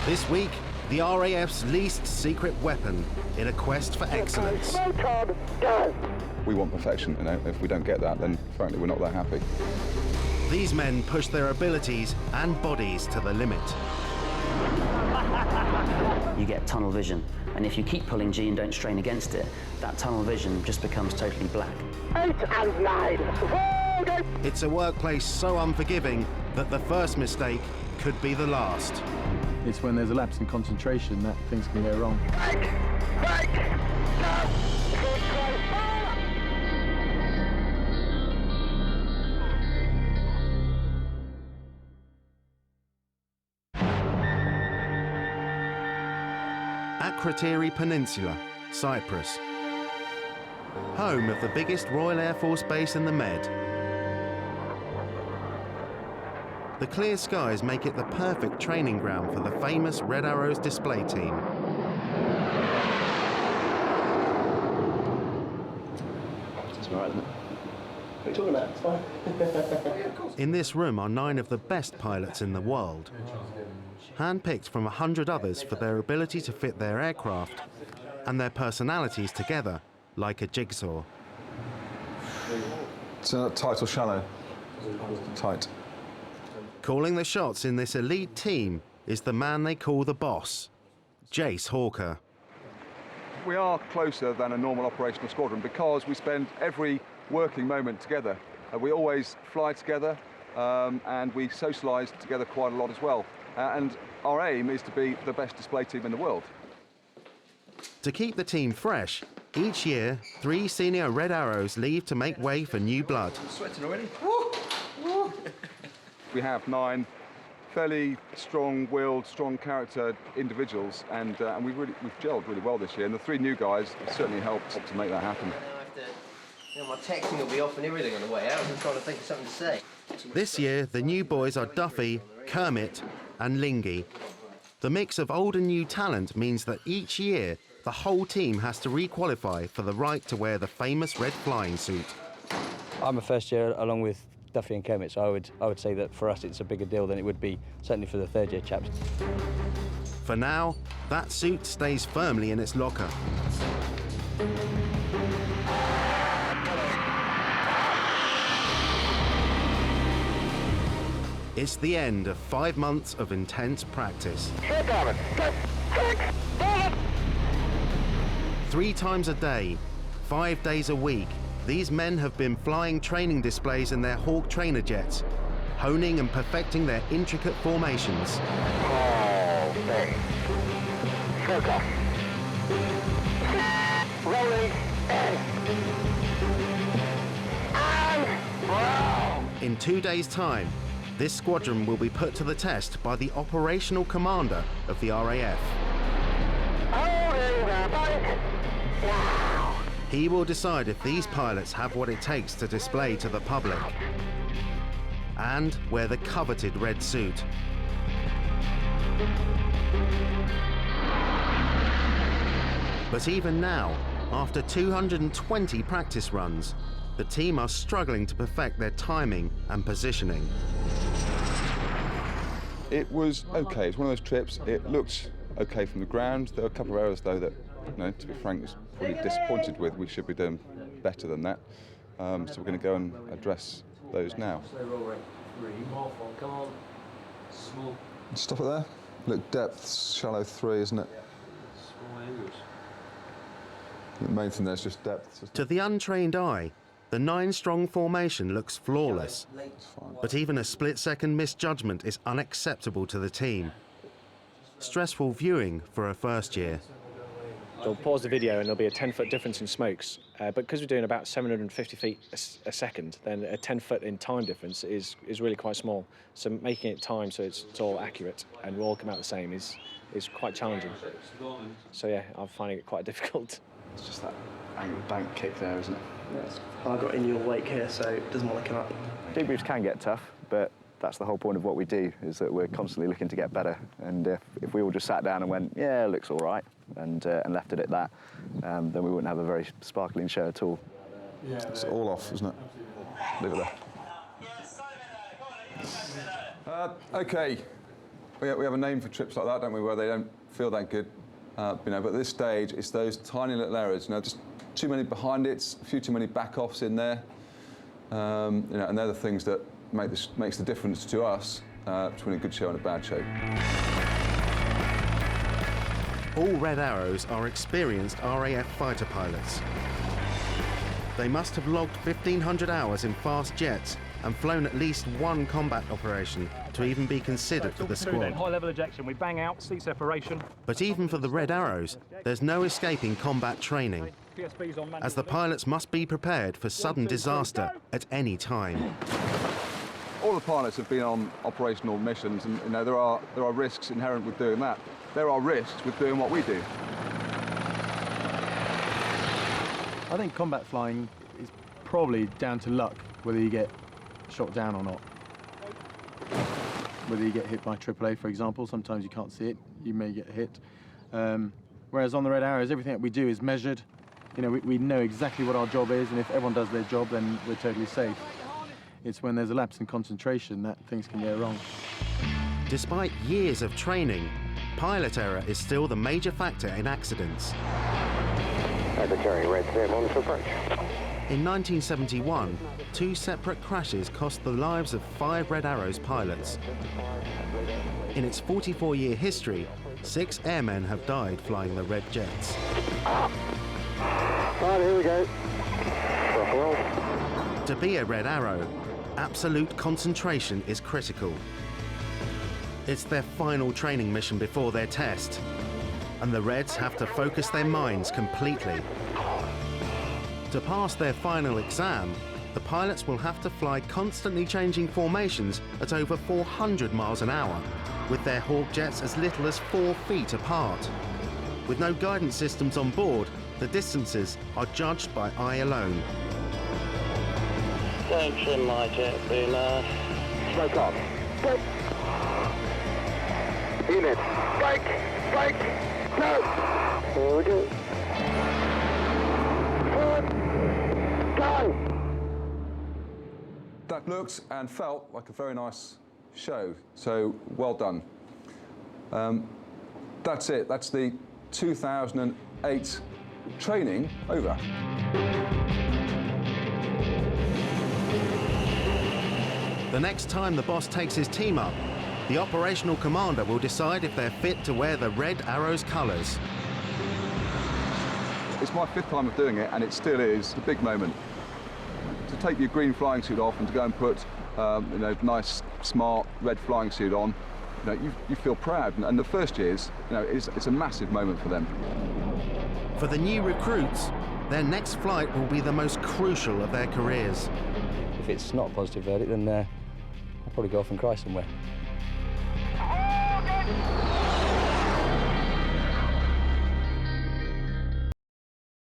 This week, the RAF's least secret weapon in a quest for excellence. We want perfection, you know. If we don't get that, then frankly we're not that happy. These men push their abilities and bodies to the limit. You get tunnel vision, and if you keep pulling G and don't strain against it, that tunnel vision just becomes totally black. 8 and 9. It's a workplace so unforgiving that the first mistake could be the last. It's when there's a lapse in concentration that things can go wrong. Akrotiri Peninsula, Cyprus. Home of the biggest Royal Air Force base in the Med. The clear skies make it the perfect training ground for the famous Red Arrows display team. It's all right, isn't it? What are you talking about? It's fine. In this room are 9 of the best pilots in the world, handpicked from 100 others for their ability to fit their aircraft and their personalities together like a jigsaw. It's tight or shallow? Tight. Calling the shots in this elite team is the man they call the boss, Jace Hawker. We are closer than a normal operational squadron because we spend every working moment together. We always fly together and we socialise together quite a lot as well. And our aim is to be the best display team in the world. To keep the team fresh, each year, 3 senior Red Arrows leave to make way for new blood. I'm sweating already. We have 9 fairly strong-willed, strong character individuals, and we've gelled really well this year. And the 3 new guys certainly helped to make that happen. My texting will be off and everything on the way out. I'm trying to think of something to say. This year, the new boys are Duffy, Kermit, and Lingy. The mix of old and new talent means that each year, the whole team has to re-qualify for the right to wear the famous red flying suit. I'm a first year along with Duffy and Kermit, so I would say that for us it's a bigger deal than it would be certainly for the third year chaps. For now, that suit stays firmly in its locker. It's the end of 5 months of intense practice. 3 times a day, 5 days a week, these men have been flying training displays in their Hawk trainer jets, honing and perfecting their intricate formations. In 2 days' time, this squadron will be put to the test by the operational commander of the RAF. He will decide if these pilots have what it takes to display to the public and wear the coveted red suit. But even now, after 220 practice runs, the team are struggling to perfect their timing and positioning. It was okay. It's one of those trips. It looked okay from the ground. There were a couple of errors though that, you know, to be frank, was probably disappointed with. We should be doing better than that. So we're going to go and address those now. Stop it there. Look, depth, shallow 3, isn't it? The main thing there is just depth. To the untrained eye, the 9-strong formation looks flawless, but even a split-second misjudgment is unacceptable to the team. Stressful viewing for a first year. They'll pause the video and there'll be a 10-foot difference in smokes, but because we're doing about 750 feet a second, then a 10-foot in time difference is really quite small. So making it time so it's all accurate and will all come out the same is quite challenging. So yeah, I'm finding it quite difficult. It's just that angled bank kick there, isn't it? Yes. I got in your wake here, so it doesn't want to come up. Debriefs can get tough, but that's the whole point of what we do, is that we're constantly looking to get better. And if we all just sat down and went, yeah, it looks all right, and left it at that, then we wouldn't have a very sparkling show at all. It's all off, isn't it? Leave it there. OK, We have a name for trips like that, don't we, where they don't feel that good, but at this stage, it's those tiny little errors, just too many behind it, a few too many back-offs in there, and they're the things that makes the difference to us between a good show and a bad show. All Red Arrows are experienced RAF fighter pilots. They must have logged 1,500 hours in fast jets and flown at least one combat operation to even be considered for the squad. High level ejection, we bang out, seat separation. But even for the Red Arrows, there's no escaping combat training, as the pilots must be prepared for sudden disaster at any time. All the pilots have been on operational missions, and there are risks inherent with doing that. There are risks with doing what we do. I think combat flying is probably down to luck, whether you get shot down or not. Whether you get hit by AAA, for example, sometimes you can't see it, you may get hit. Whereas on the Red Arrows, everything that we do is measured. We know exactly what our job is, and if everyone does their job, then we're totally safe. It's when there's a lapse in concentration that things can go wrong. Despite years of training, pilot error is still the major factor in accidents. Akrotiri, red 31 for approach. In 1971, 2 separate crashes cost the lives of 5 Red Arrows pilots. In its 44-year history, 6 airmen have died flying the Red jets. Right, here we go. To be a Red Arrow, absolute concentration is critical. It's their final training mission before their test, and the Reds have to focus their minds completely. To pass their final exam, the pilots will have to fly constantly changing formations at over 400 miles an hour, with their Hawk jets as little as 4 feet apart. With no guidance systems on board, the distances are judged by eye alone. Don't trim my jet, Boomer. Smoke on. Brake. Unit. Brake. Brake. Go. Here we go. Forward. Go. That looked and felt like a very nice show, so well done. That's it. That's the 2008 training over. The next time the boss takes his team up, the operational commander will decide if they're fit to wear the Red Arrows colours. It's my 5th time of doing it, and it still is a big moment. To take your green flying suit off and to go and put, nice, smart red flying suit on, you feel proud. And the first years, it's a massive moment for them. For the new recruits, their next flight will be the most crucial of their careers. If it's not a positive verdict, then I'll probably go off and cry somewhere.